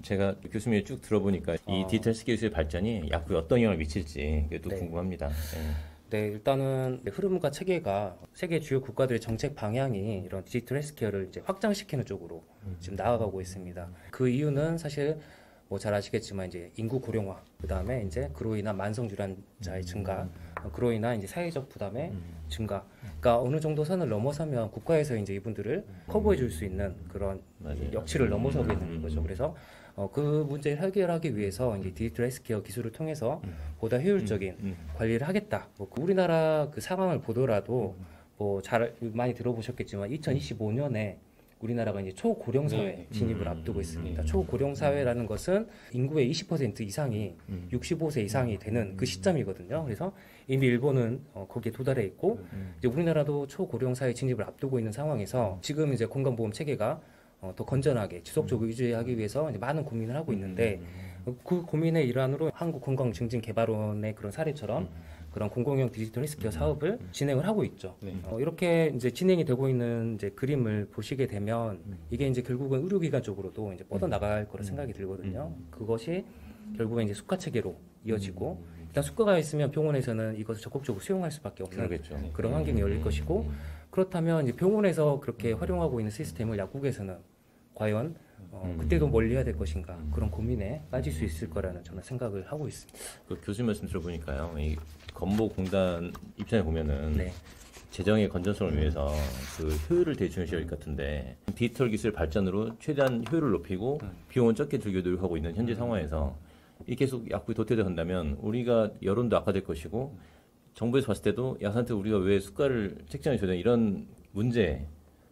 제가 교수님이 쭉 들어보니까 이 디지털 헬스 기술의 발전이 약국에 어떤 영향을 미칠지 그게 또 네. 궁금합니다. 네, 일단은 흐름과 체계가 세계 주요 국가들의 정책 방향이 이런 디지털 헬스케어를 이제 확장시키는 쪽으로 지금 나아가고 있습니다. 그 이유는 사실 뭐 잘 아시겠지만 이제 인구 고령화, 그 다음에 이제 그로 인한 만성 질환자의 증가, 그로 인한 이제 사회적 부담의 증가. 그러니까 어느 정도 선을 넘어서면 국가에서 이제 이분들을 커버해 줄 수 있는 그런 맞아요. 역치를 넘어서게 되는 거죠. 그래서 그 문제를 해결하기 위해서 이제 디지털 헬스케어 기술을 통해서 보다 효율적인 관리를 하겠다. 뭐 우리나라 그 상황을 보더라도 뭐 잘 많이 들어보셨겠지만 2025년에 우리나라가 이제 초고령 사회 진입을 앞두고 있습니다. 초고령 사회라는 것은 인구의 20% 이상이 65세 이상이 되는 그 시점이거든요. 그래서 이미 일본은 거기에 도달해 있고 이제 우리나라도 초고령 사회 진입을 앞두고 있는 상황에서 지금 이제 건강보험 체계가 더 건전하게 지속적으로 유지하기 위해서 이제 많은 고민을 하고 있는데 그 고민의 일환으로 한국건강증진개발원의 그런 사례처럼 그런 공공형 디지털 헬스케어 사업을 진행을 하고 있죠. 이렇게 이제 진행이 되고 있는 이제 그림을 보시게 되면 이게 이제 결국은 의료기관 쪽으로도 이제 뻗어 나갈 거라 생각이 들거든요. 그것이 결국은 이제 수가 체계로 이어지고 일단 수가가 있으면 병원에서는 이것을 적극적으로 수용할 수밖에 없는 그러겠죠. 그런 환경이 열릴 것이고 그렇다면 이제 병원에서 그렇게 활용하고 있는 시스템을 약국에서는 과연 그때도 멀리 해야 될 것인가 그런 고민에 빠질 수 있을 거라는 저는 생각을 하고 있습니다. 그 교수님 말씀 들어보니까요, 이 건보공단 입장에 보면은 네. 재정의 건전성을 위해서 그 효율을 되게 중요시할 것 같은데 디지털 기술 발전으로 최대한 효율을 높이고 비용은 적게 들게 노력하고 있는 현재 상황에서 이 계속 약국이 도태돼 간다면 우리가 여론도 악화될 것이고 정부에서 봤을 때도 약사한테 우리가 왜 수가를 책정해 줘야 되나 이런 문제에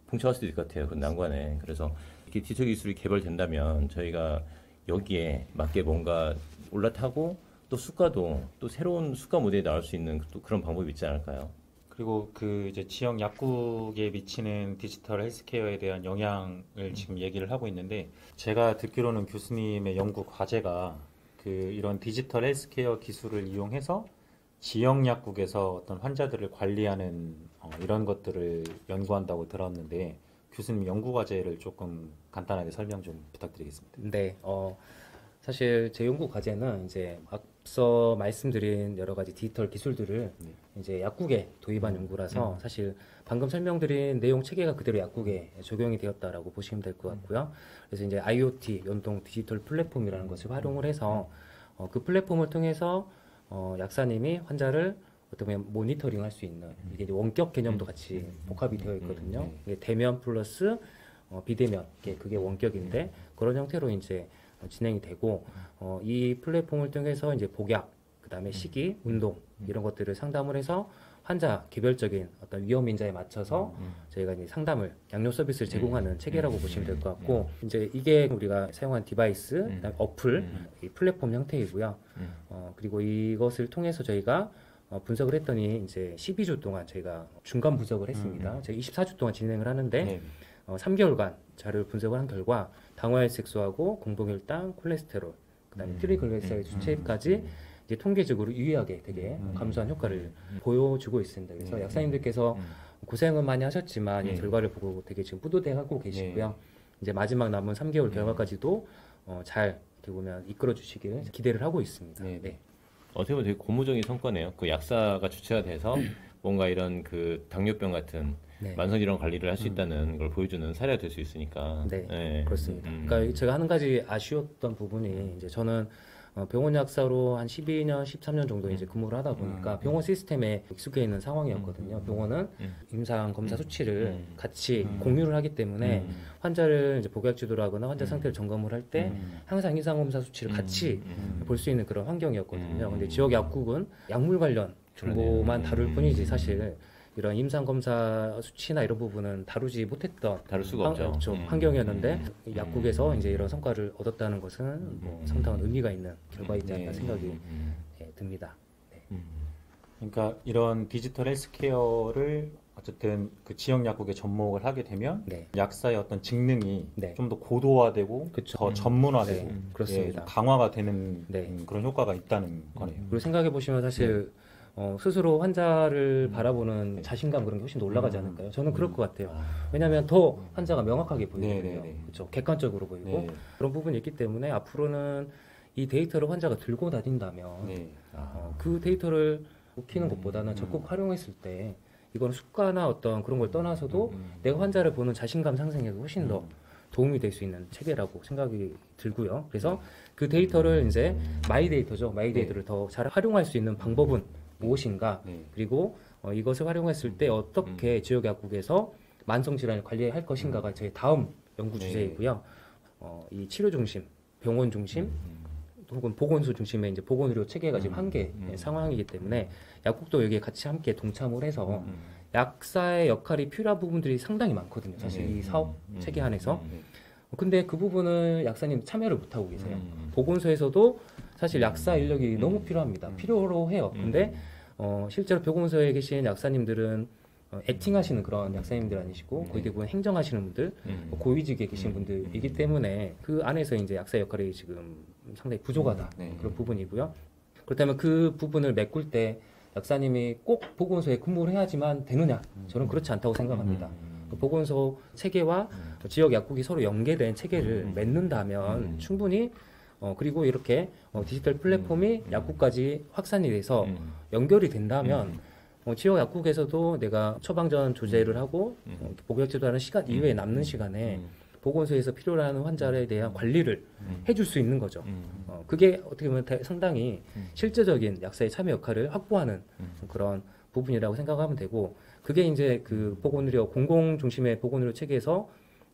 봉착할 수도 있을 것 같아요. 그 난관에. 그래서 이렇게 디지털 기술이 개발된다면 저희가 여기에 맞게 뭔가 올라타고 또 수가도 또 새로운 수가 모델이 나올 수 있는 또 그런 방법이 있지 않을까요? 그리고 그 이제 지역 약국에 미치는 디지털 헬스케어에 대한 영향을 지금 얘기를 하고 있는데 제가 듣기로는 교수님의 연구 과제가 그 이런 디지털 헬스케어 기술을 이용해서 지역 약국에서 어떤 환자들을 관리하는 이런 것들을 연구한다고 들었는데 교수님 연구 과제를 조금 간단하게 설명 좀 부탁드리겠습니다. 네, 사실 제 연구 과제는 이제 앞서 말씀드린 여러 가지 디지털 기술들을 이제 약국에 도입한 연구라서 사실 방금 설명드린 내용 체계가 그대로 약국에 적용이 되었다라고 보시면 될 것 같고요. 그래서 이제 IoT 연동 디지털 플랫폼이라는 것을 활용을 해서 그 플랫폼을 통해서 약사님이 환자를 어떻게 보면 모니터링 할 수 있는 이게 이제 원격 개념도 같이 복합이 되어 있거든요. 이게 대면 플러스 비대면 그게 원격인데 그런 형태로 이제 진행이 되고 이 플랫폼을 통해서 이제 복약, 그다음에 식이, 운동 이런 것들을 상담을 해서 환자 개별적인 어떤 위험 인자에 맞춰서 저희가 이제 상담을 양료 서비스를 제공하는 체계라고 보시면 될 것 같고 이제 이게 우리가 사용한 디바이스, 그다음에 어플, 이 플랫폼 형태이고요. 그리고 이것을 통해서 저희가 분석을 했더니 이제 12주 동안 저희가 중간 분석을 했습니다. 저희 24주 동안 진행을 하는데 3개월간 자료를 분석을 한 결과 당화혈색소하고 공복혈당, 콜레스테롤, 그다음에 트리글리세라이드 수치까지 이제 통계적으로 유의하게 되게 감소한 효과를 보여주고 있습니다. 그래서 약사님들께서 고생은 많이 하셨지만 이 결과를 보고 되게 지금 뿌듯해하고 계시고요. 이제 마지막 남은 3개월 결과까지도 잘 어떻게 보면 이끌어 주시길 기대를 하고 있습니다. 네. 어떻게 보면 되게 고무적인 성과네요. 그 약사가 주체가 돼서 뭔가 이런 그 당뇨병 같은 만성질환 관리를 할 수 있다는 걸 보여주는 사례가 될 수 있으니까. 네, 그렇습니다. 그러니까 제가 한 가지 아쉬웠던 부분이 이제 저는 병원 약사로 한 12년, 13년 정도 이제 근무를 하다 보니까 병원 시스템에 익숙해 있는 상황이었거든요. 병원은 임상 검사 수치를 같이 공유를 하기 때문에 환자를 이제 복약 지도를 하거나 환자 상태를 점검을 할 때 항상 임상 검사 수치를 같이 볼 수 있는 그런 환경이었거든요. 근데 지역 약국은 약물 관련 정보만 다룰 뿐이지 사실 이런 임상 검사 수치나 이런 부분은 다루지 못했던 다룰 수가 없죠. 환경이었는데 약국에서 이제 이런 성과를 얻었다는 것은 뭐 상당한 의미가 있는 결과이지 않나 생각이 듭니다. 그러니까 이런 디지털 헬스케어를 어쨌든 그 지역 약국에 접목을 하게 되면 약사의 어떤 직능이 좀 더 고도화되고 더 전문화되고 그렇습니다. 강화가 되는 그런 효과가 있다는 거네요. 그리고 생각해 보시면 사실 스스로 환자를 바라보는 자신감 그런 게 훨씬 더 올라가지 않을까요? 저는 그럴 것 같아요. 왜냐하면 더 환자가 명확하게 보이거든요. 그렇죠. 객관적으로 보이고 네. 그런 부분이 있기 때문에 앞으로는 이 데이터를 환자가 들고 다닌다면 네. 그 데이터를 익히는 것보다는 적극 활용했을 때 이건 수가나 어떤 그런 걸 떠나서도 내가 환자를 보는 자신감 상승에 훨씬 더 도움이 될 수 있는 체계라고 생각이 들고요. 그래서 그 데이터를 이제 마이 데이터죠. 마이 데이터를 더 잘 활용할 수 있는 방법은 무엇인가? 네. 그리고 이것을 활용했을 때 어떻게 지역 약국에서 만성 질환을 관리할 것인가가 저희 다음 연구 주제이고요. 이 치료 중심, 병원 중심, 혹은 보건소 중심의 이제 보건의료 체계가 지금 한계 상황이기 때문에 약국도 여기에 같이 함께 동참을 해서 약사의 역할이 필요한 부분들이 상당히 많거든요. 사실 이 사업 체계 안에서. 근데 그 부분을 약사님 참여를 못 하고 계세요. 보건소에서도 사실 약사 인력이 너무 필요합니다. 필요로 해요. 근데 실제로 보건소에 계신 약사님들은 액팅하시는 그런 약사님들 아니시고 거의 대부분 행정하시는 분들, 고위직에 계신 분들이기 때문에 그 안에서 이제 약사 역할이 지금 상당히 부족하다 그런 부분이고요. 그렇다면 그 부분을 메꿀 때 약사님이 꼭 보건소에 근무를 해야지만 되느냐? 저는 그렇지 않다고 생각합니다. 그 보건소 체계와 지역 약국이 서로 연계된 체계를 맺는다면 충분히 그리고 이렇게 디지털 플랫폼이 약국까지 확산이 돼서 연결이 된다면 지역 약국에서도 내가 처방전 조제를 하고 복약제도하는 시간 이외에 남는 시간에 보건소에서 필요로 하는 환자에 대한 관리를 해줄 수 있는 거죠. 그게 어떻게 보면 상당히 실제적인 약사의 참여 역할을 확보하는 그런 부분이라고 생각하면 되고, 그게 이제 그 보건의료 공공 중심의 보건의료 체계에서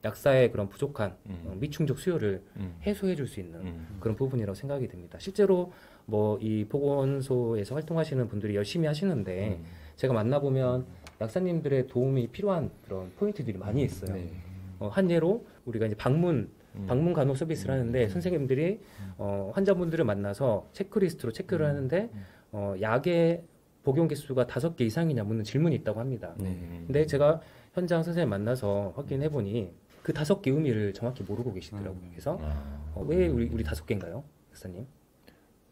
약사의 그런 부족한 미충족 수요를 해소해 줄 수 있는 그런 부분이라고 생각이 듭니다. 실제로 뭐 이 보건소에서 활동하시는 분들이 열심히 하시는데 제가 만나보면 약사님들의 도움이 필요한 그런 포인트들이 많이 있어요. 한 예로 우리가 이제 방문 간호 서비스를 하는데 선생님들이 환자분들을 만나서 체크리스트로 체크를 하는데 약의 복용 개수가 5개 이상이냐 묻는 질문이 있다고 합니다. 근데 제가 현장 선생님 만나서 확인해 보니 그 5개 의미를 정확히 모르고 계시더라고요. 그래서 왜 우리 5개인가요, 박사님?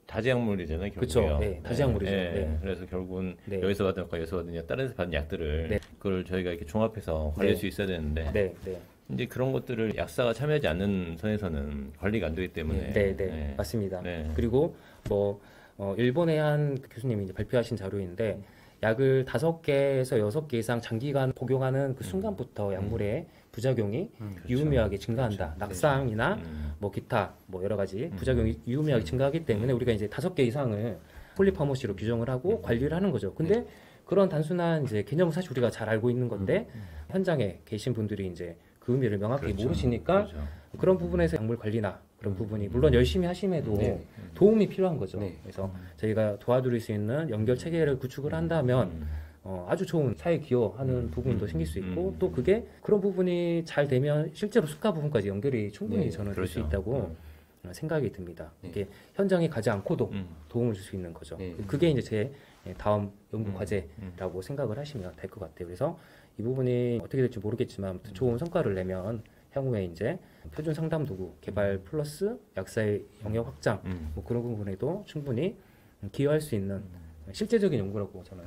다지약물이잖아요, 결국요. 그렇죠. 네, 다지약물이죠. 네. 그래서 결국은 네. 여기서 받은 것과 여기서 받은 약, 다른 데서 받은 약들을 네. 그걸 저희가 이렇게 종합해서 관리할 네. 수 있어야 되는데 네. 이제 그런 것들을 약사가 참여하지 않는 선에서는 관리가 안 되기 때문에 네. 맞습니다. 네. 그리고 뭐 일본의 한 교수님이 이제 발표하신 자료인데 약을 5개에서 6개 이상 장기간 복용하는 그 순간부터 약물의 부작용이 유의미하게 증가한다. 낙상이나 뭐 기타 뭐 여러 가지 부작용이 유의미하게 증가하기 때문에 우리가 이제 5개 이상을 폴리파머시로 규정을 하고 관리를 하는 거죠. 근데 그런 단순한 이제 개념은 사실 우리가 잘 알고 있는 건데 현장에 계신 분들이 이제 그 의미를 명확히 모르시니까 그런 부분에서 약물 관리나 그런 부분이 물론 열심히 하심에도 도움이 필요한 거죠. 그래서 저희가 도와드릴 수 있는 연결 체계를 구축을 한다면 아주 좋은 사회 기여하는 부분도 생길 수 있고 또 그게 그런 부분이 잘 되면 실제로 수가 부분까지 연결이 충분히 저는 될 수 있다고 생각이 듭니다. 이게 현장에 가지 않고도 도움을 줄 수 있는 거죠. 그게 이제 제 다음 연구 과제라고 생각을 하시면 될 것 같아요. 그래서 이 부분이 어떻게 될지 모르겠지만 아무튼 좋은 성과를 내면 향후에 이제 표준 상담 도구 개발 플러스 약사의 영역 확장 뭐 그런 부분에도 충분히 기여할 수 있는 실제적인 연구라고 저는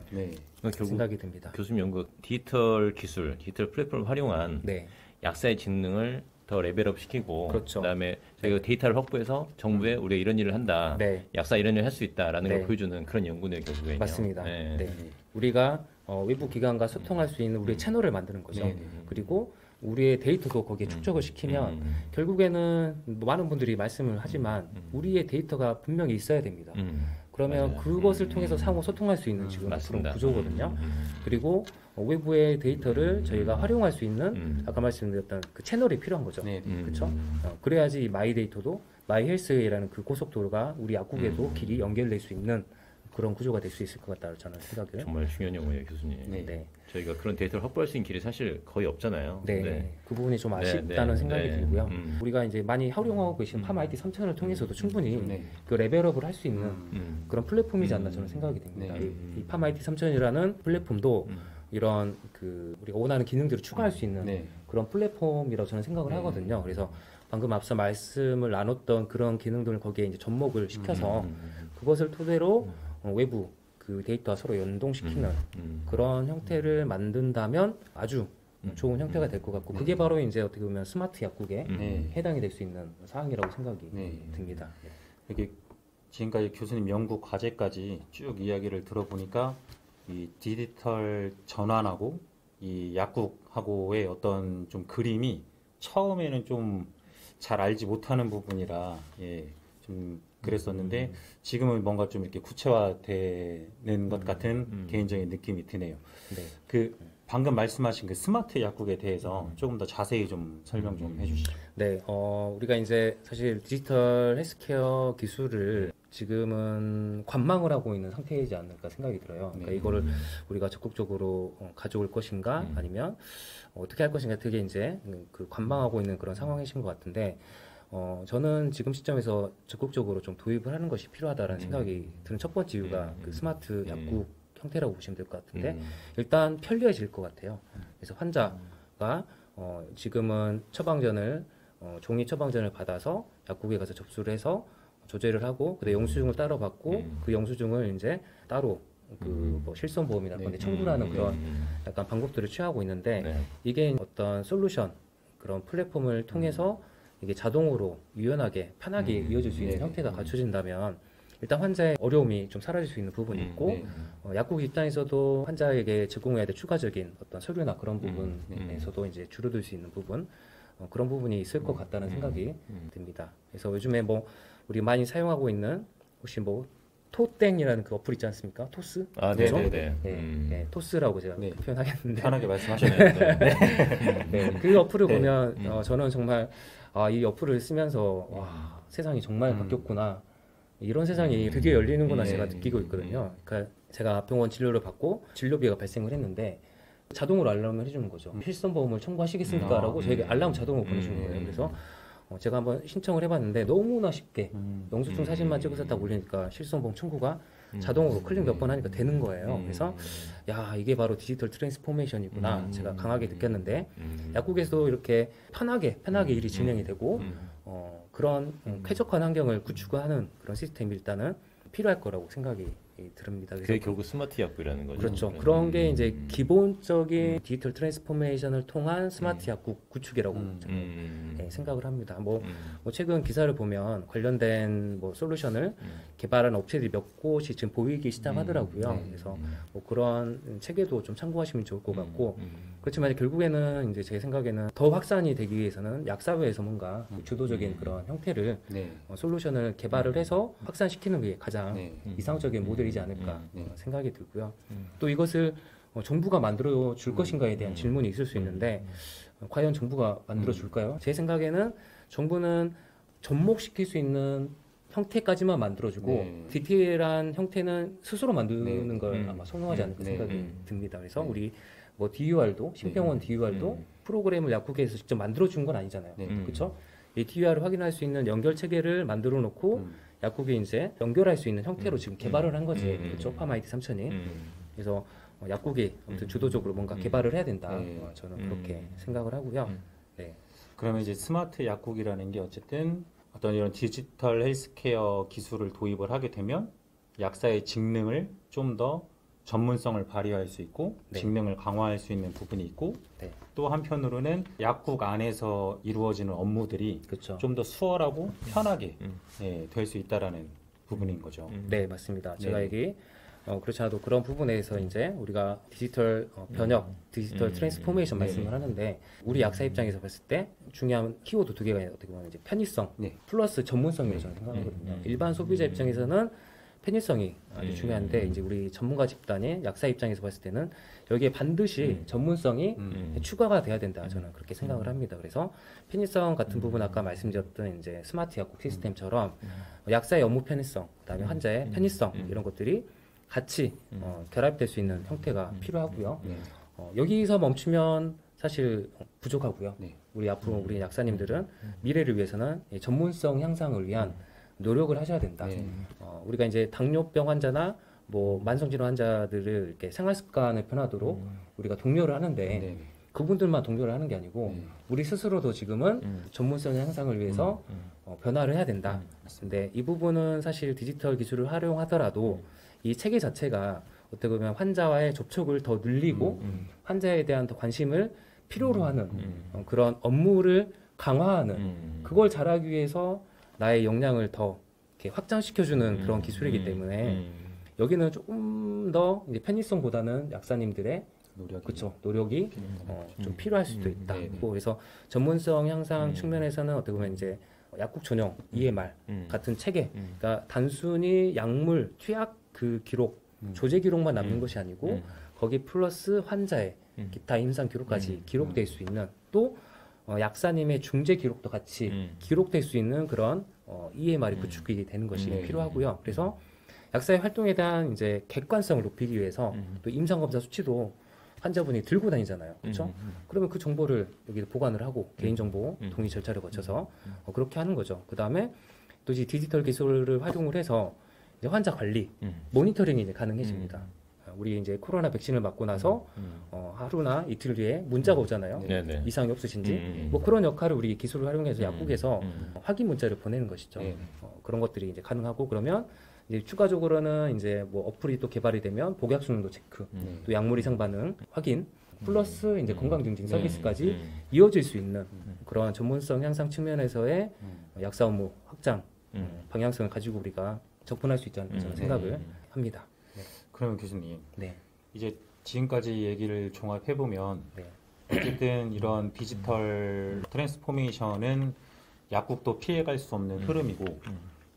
결국 생각이 듭니다. 교수님 연구 디지털 기술, 디지털 플랫폼을 활용한 약사의 직능을 더 레벨업 시키고 그렇죠. 그다음에 저희가 데이터를 확보해서 정부에 우리가 이런 일을 한다. 약사 이런 일을 할 수 있다라는 걸 보여주는 그런 연구네요, 결국에요. 맞습니다. 우리가 외부 기관과 소통할 수 있는 우리의 채널을 만드는 거죠. 그리고 우리의 데이터도 거기에 축적을 시키면 결국에는 많은 분들이 말씀을 하지만 우리의 데이터가 분명히 있어야 됩니다. 그러면 그것을 통해서 상호 소통할 수 있는 지금 그런 구조거든요. 그리고 외부의 데이터를 저희가 활용할 수 있는 아까 말씀드렸던 그 채널이 필요한 거죠. 그렇죠? 그래야지 마이 데이터도 마이 헬스라는 그 고속도로가 우리 약국에도 길이 연결될 수 있는 그런 구조가 될 수 있을 것 같다고 저는 생각을. 정말 중요한 연구예요, 교수님. 저희가 그런 데이터를 확보할 수 있는 길이 사실 거의 없잖아요. 그 부분이 좀 아쉽다는 생각이 들고요. 우리가 이제 많이 활용하고 계신 팜IT 3000을 통해서도 충분히 그 레벨업을 할 수 있는 그런 플랫폼이지 않나 저는 생각이 됩니다. 이 팜IT 3000이라는 플랫폼도 이런 그 우리가 원하는 기능들을 추가할 수 있는 그런 플랫폼이라고 저는 생각을 하거든요. 그래서 방금 앞서 말씀을 나눴던 그런 기능들을 거기에 이제 접목을 시켜서 그것을 토대로 외부 그 데이터와 서로 연동시키는 그런 형태를 만든다면 아주 좋은 형태가 될 것 같고 그게 바로 이제 어떻게 보면 스마트 약국에 해당이 될 수 있는 사항이라고 생각이 듭니다. 이게 지금까지 교수님 연구 과제까지 쭉 이야기를 들어보니까 이 디지털 전환하고 이 약국하고의 어떤 좀 그림이 처음에는 좀 잘 알지 못하는 부분이라 좀 그랬었는데 지금은 뭔가 좀 이렇게 구체화되는 것 같은 개인적인 느낌이 드네요. 네. 그 방금 말씀하신 그 스마트 약국에 대해서 조금 더 자세히 좀 설명 좀 해주시죠. 네, 우리가 이제 사실 디지털 헬스케어 기술을 지금은 관망을 하고 있는 상태이지 않을까 생각이 들어요. 그러니까 이거를 우리가 적극적으로 가져올 것인가 아니면 어떻게 할 것인가 되게 이제 그 관망하고 있는 그런 상황이신 것 같은데 저는 지금 시점에서 적극적으로 좀 도입을 하는 것이 필요하다는 생각이 드는 첫 번째 이유가 그 스마트 약국 형태라고 보시면 될 것 같은데 일단 편리해질 것 같아요. 그래서 환자가 지금은 처방전을 종이 처방전을 받아서 약국에 가서 접수를 해서 조제를 하고 그다음에 영수증을 따로 받고 그 영수증을 이제 따로 그 뭐 실손보험이나 그런 데 청구를 하는 그런 약간 방법들을 취하고 있는데 이게 어떤 솔루션 그런 플랫폼을 통해서 이게 자동으로 유연하게 편하게 이어질 수 있는 형태가 갖춰진다면 일단 환자의 어려움이 좀 사라질 수 있는 부분이 있고 약국 입장에서도 환자에게 제공해야 될 추가적인 어떤 서류나 그런 부분에서도 이제 줄어들 수 있는 부분 그런 부분이 있을 것 같다는 생각이 듭니다. 그래서 요즘에 뭐 우리 많이 사용하고 있는 혹시 뭐 토땡이라는 그 어플 있지 않습니까? 토스? 아, 그죠? 네네네. 네, 토스라고 제가 표현하겠는데 편하게 말씀하시네요. 네, 그 어플을 보면 저는 정말 이 어플을 쓰면서 와, 세상이 정말 바뀌었구나. 이런 세상이 드디어 열리는구나 제가 느끼고 있거든요. 그러니까 제가 병원 진료를 받고 진료비가 발생을 했는데 자동으로 알람을 해주는 거죠. 실손보험을 청구하시겠습니까? 라고 저에게 알람 자동으로 보내주는 거예요. 그래서 제가 한번 신청을 해봤는데 너무나 쉽게 영수증 사진만 찍어서 딱 올리니까 실손보험 청구가 자동으로 클릭 몇 번 하니까 되는 거예요. 그래서 야 이게 바로 디지털 트랜스포메이션이구나 제가 강하게 느꼈는데 약국에서도 이렇게 편하게 일이 진행이 되고 그런 쾌적한 환경을 구축하는 그런 시스템이 일단은 필요할 거라고 생각이 듭니다. 그게 결국 스마트 약국이라는 거죠. 그렇죠. 그런 게 이제 기본적인 디지털 트랜스포메이션을 통한 스마트 약국 구축이라고 저는 생각을 합니다. 뭐 최근 기사를 보면 관련된 뭐 솔루션을 개발한 업체들이 몇 곳이 지금 보이기 시작하더라고요. 그래서 뭐 그런 체계도 좀 참고하시면 좋을 것 같고 그렇지만 결국에는 이제 제 생각에는 더 확산이 되기 위해서는 약사회에서 뭔가 주도적인 그런 형태를 솔루션을 개발을 해서 확산시키는 게 가장 이상적인 모델이지 않을까 생각이 들고요. 또 이것을 정부가 만들어 줄 것인가에 대한 질문이 있을 수 있는데 과연 정부가 만들어 줄까요? 제 생각에는 정부는 접목시킬 수 있는 형태까지만 만들어주고 디테일한 형태는 스스로 만드는 걸 아마 선호하지 않을까 생각이 듭니다. 그래서 우리 뭐 DUR도 신병원 DUR도 프로그램을 약국에서 직접 만들어 준 건 아니잖아요. 그렇죠? 이 DUR을 확인할 수 있는 연결 체계를 만들어 놓고 약국에 이제 연결할 수 있는 형태로 지금 개발을 한 거지. 그렇죠? 파마이드 3000이. 그래서 약국이 아무튼 주도적으로 뭔가 개발을 해야 된다. 저는 그렇게 생각을 하고요. 네. 그러면 이제 스마트 약국이라는 게 어쨌든 어떤 이런 디지털 헬스케어 기술을 도입을 하게 되면 약사의 직능을 좀 더 전문성을 발휘할 수 있고 직능을 강화할 수 있는 부분이 있고 또 한편으로는 약국 안에서 이루어지는 업무들이 그렇죠. 좀 더 수월하고 편하게 될 수 있다라는 부분인 거죠. 네, 맞습니다. 제가 여기 그렇지 않아도 그런 부분에서 이제 우리가 디지털 번역, 디지털 트랜스포메이션 말씀을 하는데 우리 약사 입장에서 봤을 때 중요한 키워드 두 개가 어떻게 보면 이제 편의성 플러스 전문성이라고 저는 생각하거든요. 일반 소비자 입장에서는 편의성이 아주 중요한데 이제 우리 전문가 집단인 약사 입장에서 봤을 때는 여기에 반드시 전문성이 추가가 돼야 된다 저는 그렇게 생각을 합니다. 그래서 편의성 같은 부분 아까 말씀드렸던 이제 스마트 약국 시스템처럼 약사의 업무 편의성, 그다음에 환자의 편의성 이런 것들이 같이 결합될 수 있는 형태가 필요하고요. 여기서 멈추면 사실 부족하고요. 우리 앞으로 우리 약사님들은 미래를 위해서는 전문성 향상을 위한 노력을 하셔야 된다. 우리가 이제 당뇨병 환자나 뭐 만성질환 환자들을 이렇게 생활 습관을 변하도록 우리가 독려를 하는데 그분들만 동조를 하는 게 아니고 우리 스스로도 지금은 전문성 향상을 위해서 변화를 해야 된다. 근데 이 부분은 사실 디지털 기술을 활용하더라도 이 체계 자체가 어떻게 보면 환자와의 접촉을 더 늘리고 환자에 대한 더 관심을 필요로 하는 그런 업무를 강화하는 그걸 잘하기 위해서 나의 역량을 더 이렇게 확장시켜주는 그런 기술이기 때문에 여기는 조금 더 이제 편의성보다는 약사님들의 노력이 좀 필요할 수도 있다. 그래서 전문성 향상 측면에서는 어떻게 보면 이제 약국 전용 EMR 같은 체계, 그러니까 단순히 약물 투약 그 기록, 조제 기록만 남는 것이 아니고 거기 플러스 환자의 기타 임상 기록까지 기록될 수 있는 또 약사님의 중재 기록도 같이 기록될 수 있는 그런 EMR이 구축이 되는 것이 필요하고요. 그래서 약사의 활동에 대한 이제 객관성을 높이기 위해서 또 임상 검사 수치도 환자분이 들고 다니잖아요. 그렇죠? 그러면 그 정보를 여기 보관을 하고 개인정보 동의 절차를 거쳐서 그렇게 하는 거죠. 그 다음에 또 이제 디지털 기술을 활용을 해서 이제 환자 관리, 모니터링이 이제 가능해집니다. 우리 이제 코로나 백신을 맞고 나서 하루나 이틀 뒤에 문자가 오잖아요. 이상이 없으신지 뭐 그런 역할을 우리 기술을 활용해서 약국에서 확인 문자를 보내는 것이죠. 그런 것들이 이제 가능하고 그러면 이제 추가적으로는 이제 뭐 어플이 또 개발이 되면 복약 수능도 체크, 또 약물 이상 반응 확인, 플러스 이제 건강 증진 서비스까지 이어질 수 있는 그런 전문성 향상 측면에서의 약사 업무 확장 방향성을 가지고 우리가 접근할 수 있지 않을까 저는 생각을 합니다. 그러면 교수님, 네. 이제 지금까지 얘기를 종합해 보면 어쨌든 이런 디지털 트랜스포메이션은 약국도 피해갈 수 없는 흐름이고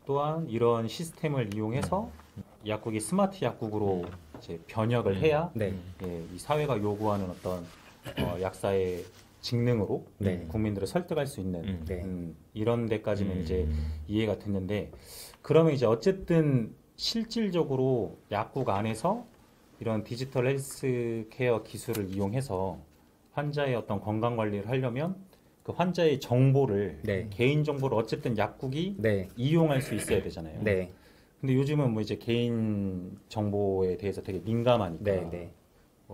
또한 이런 시스템을 이용해서 약국이 스마트 약국으로 이제 변혁을 해야 예, 이 사회가 요구하는 어떤 약사의 직능으로 국민들을 설득할 수 있는 이런 데까지는 이제 이해가 됐는데 그러면 이제 어쨌든 실질적으로 약국 안에서 이런 디지털 헬스케어 기술을 이용해서 환자의 어떤 건강 관리를 하려면 그 환자의 정보를 개인 정보를 어쨌든 약국이 이용할 수 있어야 되잖아요. 근데 요즘은 뭐 이제 개인 정보에 대해서 되게 민감하니까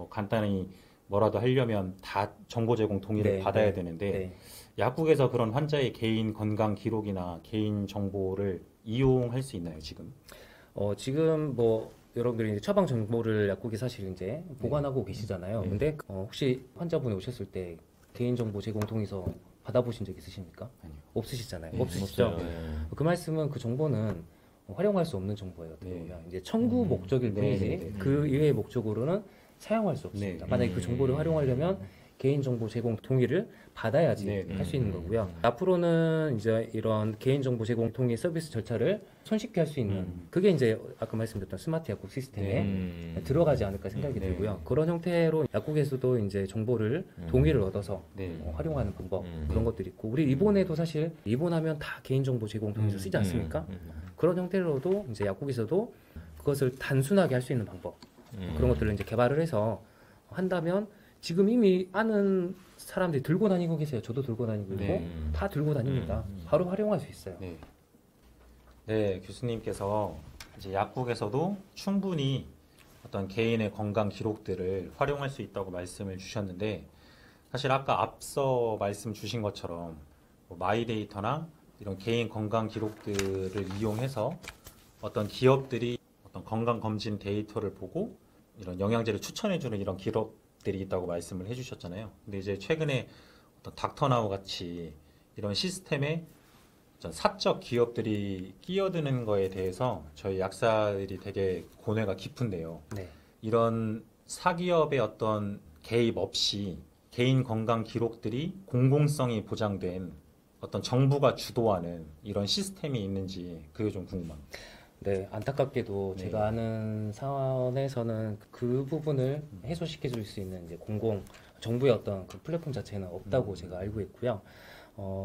간단히 뭐라도 하려면 다 정보 제공 동의를 받아야 되는데 약국에서 그런 환자의 개인 건강 기록이나 개인 정보를 이용할 수 있나요, 지금? 지금 뭐 여러분들이 이제 처방 정보를 약국이 사실 이제 보관하고 계시잖아요. 근데 혹시 환자분이 오셨을 때 개인정보 제공 동의서 받아보신 적 있으십니까? 아니요. 없으시잖아요. 없으시죠? 그 말씀은 그 정보는 활용할 수 없는 정보예요. 어떻게 보면 이제 청구 목적일 뿐이지 그 이외의 목적으로는 사용할 수 없습니다. 만약에 그 정보를 활용하려면 개인정보 제공 동의를 받아야지 할 수 있는 거고요. 앞으로는 이제 이런 개인정보 제공 동의 서비스 절차를 손쉽게 할 수 있는 그게 이제 아까 말씀드렸던 스마트 약국 시스템에 들어가지 않을까 생각이 들고요. 그런 형태로 약국에서도 이제 정보를 동의를 얻어서 활용하는 방법 그런 것들이 있고 우리 리본에도 사실 리본하면 다 개인정보 제공 동의서 쓰지 않습니까? 그런 형태로도 이제 약국에서도 그것을 단순하게 할 수 있는 방법 그런 것들을 이제 개발을 해서 한다면 지금 이미 아는 사람들이 들고 다니고 계세요. 저도 들고 다니고 있고 다 들고 다닙니다. 바로 활용할 수 있어요. 네, 교수님께서 이제 약국에서도 충분히 어떤 개인의 건강 기록들을 활용할 수 있다고 말씀을 주셨는데 사실 아까 앞서 말씀 주신 것처럼 뭐 마이데이터나 이런 개인 건강 기록들을 이용해서 어떤 기업들이 어떤 건강 검진 데이터를 보고 이런 영양제를 추천해주는 이런 기록들이 있다고 말씀을 해주셨잖아요. 근데 이제 최근에 어떤 닥터나우 같이 이런 시스템에 사적 기업들이 끼어드는 거에 대해서 저희 약사들이 되게 고뇌가 깊은데요. 이런 사기업의 어떤 개입 없이 개인 건강 기록들이 공공성이 보장된 어떤 정부가 주도하는 이런 시스템이 있는지 그게 좀 궁금합니다. 네, 안타깝게도 제가 아는 사원에서는 그 부분을 해소시켜 줄 수 있는 이제 정부의 어떤 그 플랫폼 자체는 없다고 제가 알고 있고요.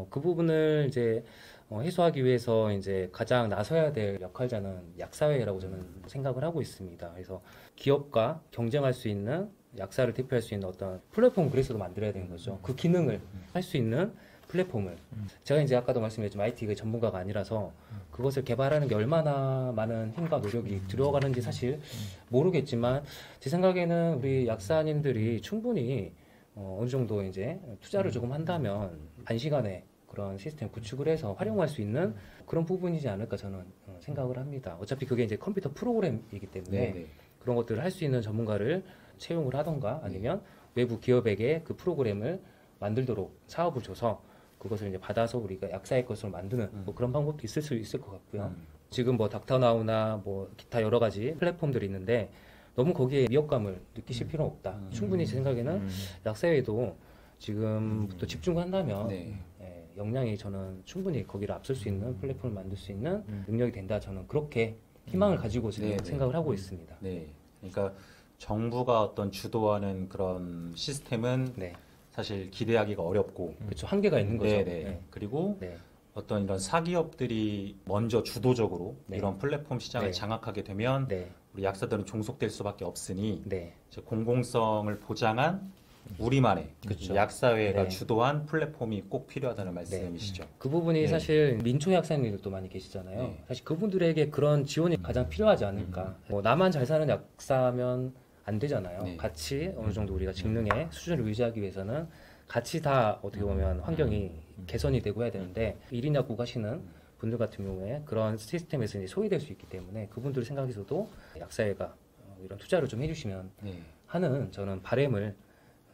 그 부분을 이제 해소하기 위해서 이제 가장 나서야 될 역할자는 약사회라고 저는 생각을 하고 있습니다. 그래서 기업과 경쟁할 수 있는 약사를 대표할 수 있는 어떤 플랫폼 그래서도 만들어야 되는 거죠. 그 기능을 할 수 있는 플랫폼을 제가 이제 아까도 말씀드렸지만 IT 전문가가 아니라서 그것을 개발하는 게 얼마나 많은 힘과 노력이 들어가는지 사실 모르겠지만 제 생각에는 우리 약사님들이 충분히 어느 정도 이제 투자를 조금 한다면 단시간에 그런 시스템 구축을 해서 활용할 수 있는 그런 부분이지 않을까 저는 생각을 합니다. 어차피 그게 이제 컴퓨터 프로그램이기 때문에 네. 그런 것들을 할 수 있는 전문가를 채용을 하던가 아니면 외부 기업에게 그 프로그램을 만들도록 사업을 줘서 그것을 이제 받아서 우리가 약사의 것으로 만드는 뭐 그런 방법도 있을 수 있을 것 같고요. 지금 뭐 닥터나우나 뭐 기타 여러 가지 플랫폼들이 있는데 너무 거기에 위협감을 느끼실 필요는 없다. 충분히 제 생각에는 약사회도 지금부터 집중한다면 네. 예, 역량이 저는 충분히 거기를 앞설 수 있는 플랫폼을 만들 수 있는 능력이 된다. 저는 그렇게 희망을 가지고 지금 네, 네. 생각을 하고 있습니다. 네. 그러니까 정부가 어떤 주도하는 그런 시스템은 네, 사실 기대하기가 어렵고 그렇죠. 한계가 있는 거죠. 네, 네. 네. 그리고 네. 어떤 이런 사기업들이 먼저 주도적으로 네. 이런 플랫폼 시장을 네. 장악하게 되면 네. 우리 약사들은 종속될 수밖에 없으니 네. 이제 공공성을 보장한 우리만의 그렇죠. 약사회가 네. 주도한 플랫폼이 꼭 필요하다는 말씀이시죠. 그 부분이 네. 사실 민초 약사님들도 많이 계시잖아요. 네. 사실 그분들에게 그런 지원이 가장 필요하지 않을까. 뭐 나만 잘 사는 약사면 안 되잖아요. 네. 같이 어느 정도 우리가 직능의 수준을 유지하기 위해서는 같이 다 어떻게 보면 환경이 개선이 되고 해야 되는데 1인 약국 하시는 분들 같은 경우에 그런 시스템에서 이제 소외될 수 있기 때문에 그분들 생각에서도 약사회가 이런 투자를 좀 해주시면 네. 하는 저는 바람을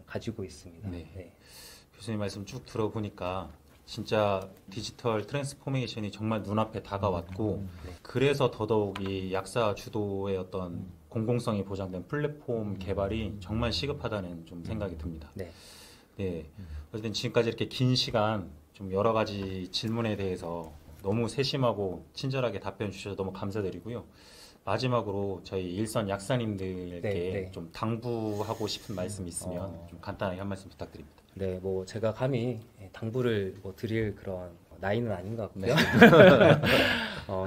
가지고 있습니다. 네. 네. 교수님 말씀 쭉 들어보니까 진짜 디지털 트랜스포메이션이 정말 눈앞에 다가왔고 그래서 더더욱이 약사 주도의 어떤 공공성이 보장된 플랫폼 개발이 정말 시급하다는 좀 생각이 듭니다. 네. 네. 어쨌든 지금까지 이렇게 긴 시간 좀 여러 가지 질문에 대해서 너무 세심하고 친절하게 답변 주셔서 너무 감사드리고요. 마지막으로 저희 일선 약사님들께 네. 좀 당부하고 싶은 말씀 있으면 좀 간단하게 한 말씀 부탁드립니다. 네, 뭐 제가 감히 당부를 뭐 드릴 그런 나이는 아닌 것 같고요.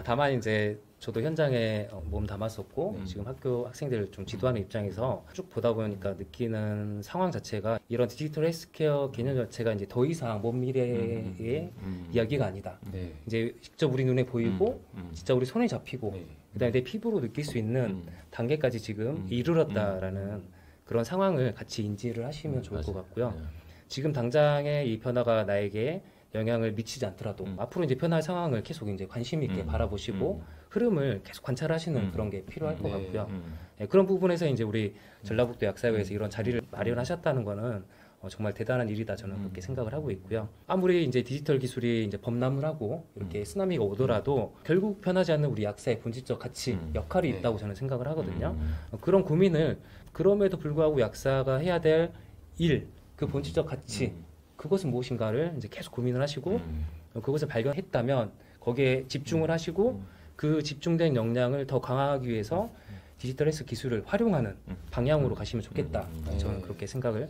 다만 이제 저도 현장에 몸 담았었고 지금 학교 학생들을 좀 지도하는 입장에서 쭉 보다 보니까 느끼는 상황 자체가 이런 디지털 헬스케어 개념 자체가 이제 더 이상 먼 미래의 이야기가 아니다. 네. 이제 직접 우리 눈에 보이고 진짜 우리 손에 잡히고 네. 그다음에 내 피부로 느낄 수 있는 단계까지 지금 이르렀다라는 그런 상황을 같이 인지를 하시면 좋을 것 같고요. 지금 당장의 이 변화가 나에게 영향을 미치지 않더라도 앞으로 이제 변할 상황을 계속 이제 관심 있게 바라보시고 흐름을 계속 관찰하시는 그런 게 필요할 것 같고요. 네, 그런 부분에서 이제 우리 전라북도 약사회에서 이런 자리를 마련하셨다는 거는 정말 대단한 일이다 저는 그렇게 생각을 하고 있고요. 아무리 이제 디지털 기술이 이제 범람을 이렇게 쓰나미가 오더라도 결국 변하지 않는 우리 약사의 본질적 가치, 역할이 네. 있다고 저는 생각을 하거든요. 그런 고민을 그럼에도 불구하고 약사가 해야 될 일, 그 본질적 가치, 그것은 무엇인가를 이제 계속 고민을 하시고 그것을 발견했다면 거기에 집중을 하시고 그 집중된 역량을 더 강화하기 위해서 디지털 헬스 기술을 활용하는 방향으로 가시면 좋겠다. 저는 그렇게 생각을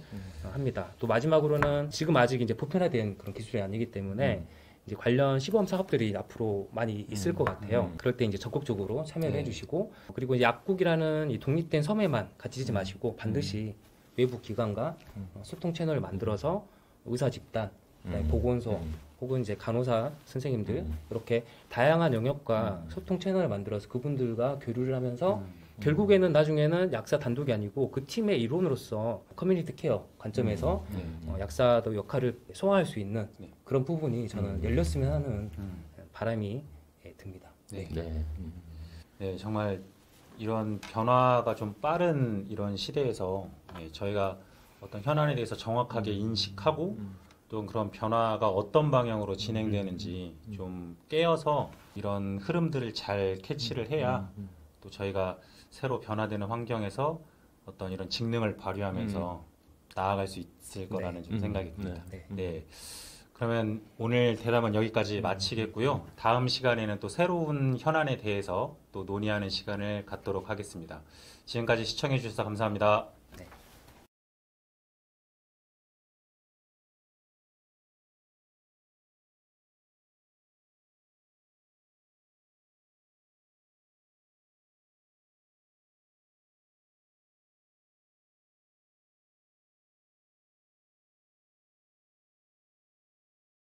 합니다. 또 마지막으로는 지금 아직 이제 보편화된 그런 기술이 아니기 때문에 이제 관련 시범 사업들이 앞으로 많이 있을 것 같아요. 그럴 때 이제 적극적으로 참여를 해주시고 그리고 이제 약국이라는 이 독립된 섬에만 갇히지 마시고 반드시 외부 기관과 소통 채널을 만들어서 의사 집단, 그다음에 보건소 혹은 이제 간호사 선생님들 이렇게 다양한 영역과 소통 채널을 만들어서 그분들과 교류를 하면서 결국에는 나중에는 약사 단독이 아니고 그 팀의 일원으로서 커뮤니티 케어 관점에서 약사도 역할을 소화할 수 있는 그런 부분이 저는 열렸으면 하는 바람이 듭니다. 네. 네. 네, 정말 이런 변화가 좀 빠른 이런 시대에서 저희가 어떤 현안에 대해서 정확하게 인식하고 또 그런 변화가 어떤 방향으로 진행되는지 좀 깨어서 이런 흐름들을 잘 캐치를 해야 또 저희가 새로 변화되는 환경에서 어떤 이런 직능을 발휘하면서 나아갈 수 있을 거라는 좀 생각이 듭니다. 네. 그러면 오늘 대담은 여기까지 마치겠고요. 다음 시간에는 또 새로운 현안에 대해서 또 논의하는 시간을 갖도록 하겠습니다. 지금까지 시청해 주셔서 감사합니다.